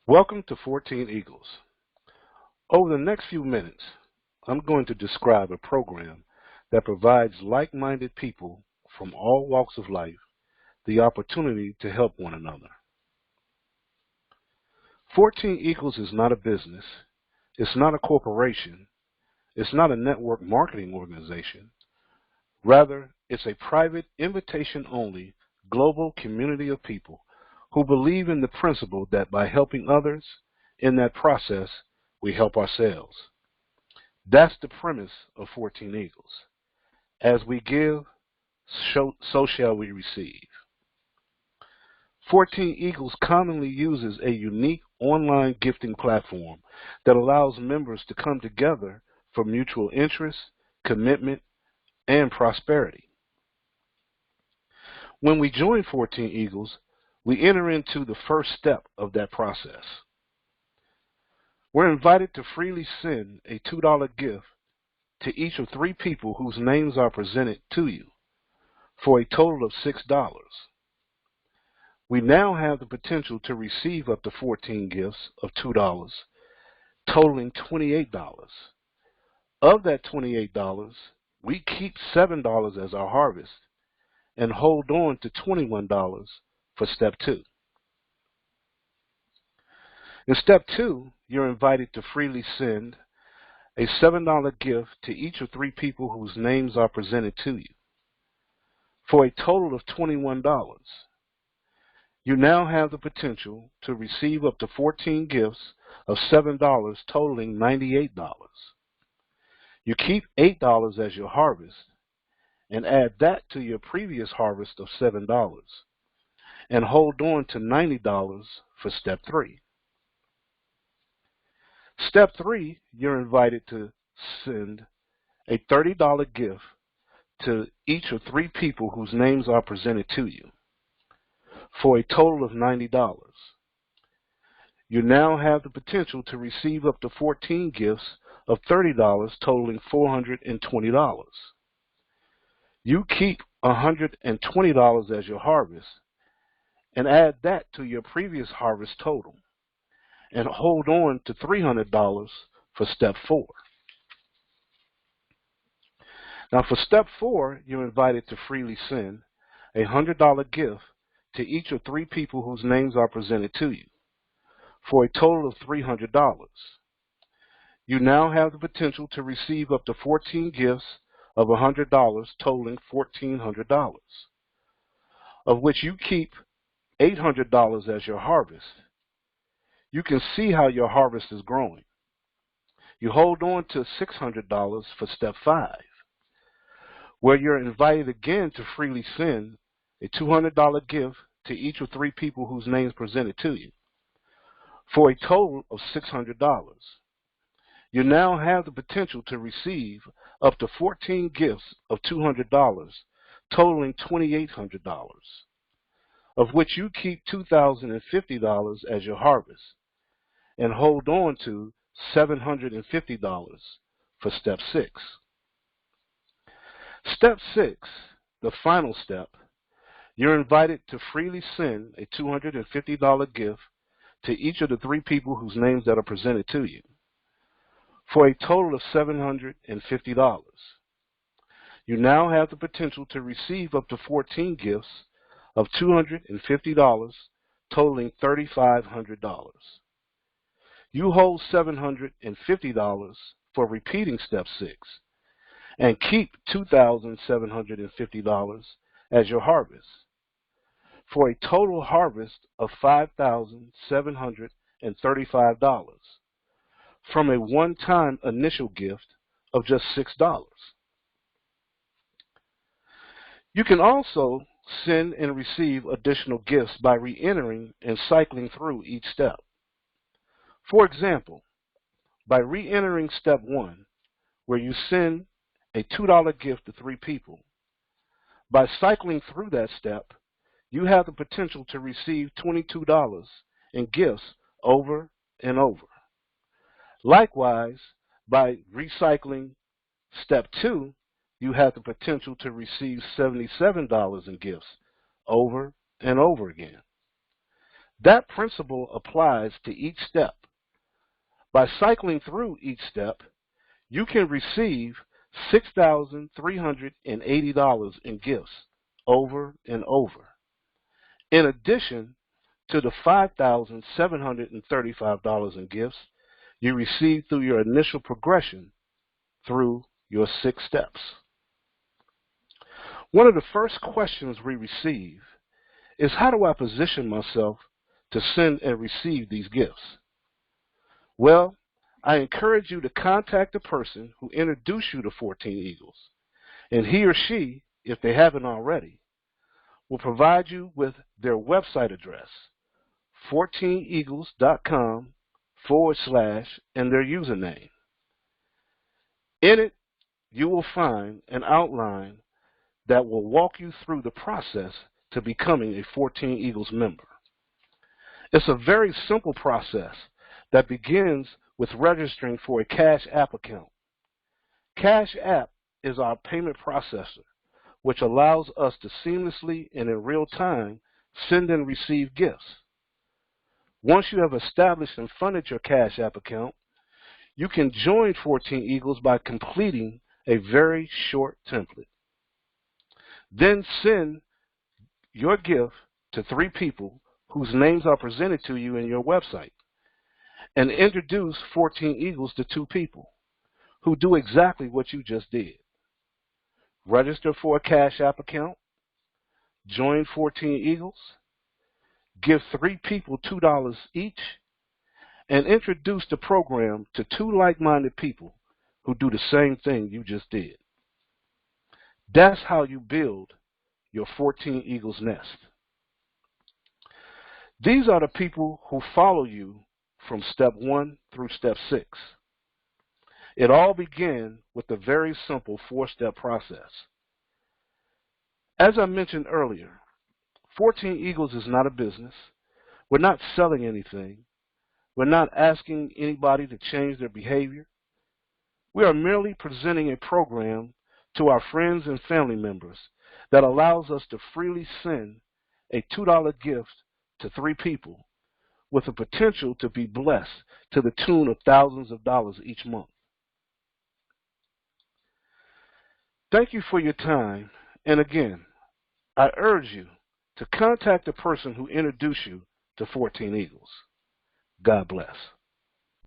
Welcome to 14 Eagles. Over the next few minutes, I'm going to describe a program that provides like-minded people from all walks of life the opportunity to help one another. 14 Eagles is not a business, it's not a corporation, it's not a network marketing organization. Rather, it's a private, invitation-only, global community of people who believe in the principle that by helping others, in that process, we help ourselves. That's the premise of 14 Eagles. As we give, so shall we receive. 14 Eagles commonly uses a unique online gifting platform that allows members to come together for mutual interest, commitment, and prosperity. When we join 14 Eagles, we enter into the first step of that process. We're invited to freely send a $2 gift to each of 3 people whose names are presented to you for a total of $6. We now have the potential to receive up to 14 gifts of $2, totaling $28. Of that $28, we keep $7 as our harvest and hold on to $21 for step 2. In step 2, you're invited to freely send a $7 gift to each of 3 people whose names are presented to you for a total of $21. You now have the potential to receive up to 14 gifts of $7 totaling $98. You keep $8 as your harvest and add that to your previous harvest of $7 and hold on to $90 for step 3. Step 3, you're invited to send a $30 gift to each of 3 people whose names are presented to you for a total of $90. You now have the potential to receive up to 14 gifts of $30 totaling $420. You keep $120 as your harvest and add that to your previous harvest total and hold on to $300 for step 4. Now for step 4, you're invited to freely send a $100 gift to each of 3 people whose names are presented to you for a total of $300. You now have the potential to receive up to 14 gifts of $100 totaling $1,400, of which you keep $800 as your harvest. You can see how your harvest is growing. You hold on to $600 for step 5, where you're invited again to freely send a $200 gift to each of 3 people whose names presented to you for a total of $600. You now have the potential to receive up to 14 gifts of $200 totaling $2,800, of which you keep $2,050 as your harvest and hold on to $750 for step 6. Step 6, the final step, you're invited to freely send a $250 gift to each of the 3 people whose names that are presented to you for a total of $750. You now have the potential to receive up to 14 gifts of $250 totaling $3,500. You hold $750 for repeating step 6 and keep $2,750 as your harvest for a total harvest of $5,735 from a one-time initial gift of just $6. You can also send and receive additional gifts by re-entering and cycling through each step. For example, by re-entering step 1, where you send a $2 gift to 3 people, by cycling through that step, you have the potential to receive $22 in gifts over and over. Likewise, by recycling step 2, you have the potential to receive $77 in gifts over and over again. That principle applies to each step. By cycling through each step, you can receive $6,380 in gifts over and over, in addition to the $5,735 in gifts you receive through your initial progression through your 6 steps. One of the first questions we receive is, how do I position myself to send and receive these gifts? Well, I encourage you to contact the person who introduced you to 14 Eagles, and he or she, if they haven't already, will provide you with their website address, 14eagles.com/ and their username. In it, you will find an outline that will walk you through the process to becoming a 14 Eagles member. It's a very simple process that begins with registering for a Cash App account. Cash App is our payment processor, which allows us to seamlessly and in real time send and receive gifts. Once you have established and funded your Cash App account, you can join 14 Eagles by completing a very short template. Then send your gift to 3 people whose names are presented to you in your website, and introduce 14 Eagles to 2 people who do exactly what you just did. Register for a Cash App account, join 14 Eagles, give 3 people $2 each, and introduce the program to 2 like-minded people who do the same thing you just did. That's how you build your 14 Eagles nest. These are the people who follow you from step 1 through step 6. It all began with a very simple 4-step process. As I mentioned earlier, 14 Eagles is not a business. We're not selling anything. We're not asking anybody to change their behavior. We are merely presenting a program to our friends and family members that allows us to freely send a $2 gift to 3 people with the potential to be blessed to the tune of thousands of dollars each month. Thank you for your time, and again, I urge you to contact the person who introduced you to 14 Eagles. God bless.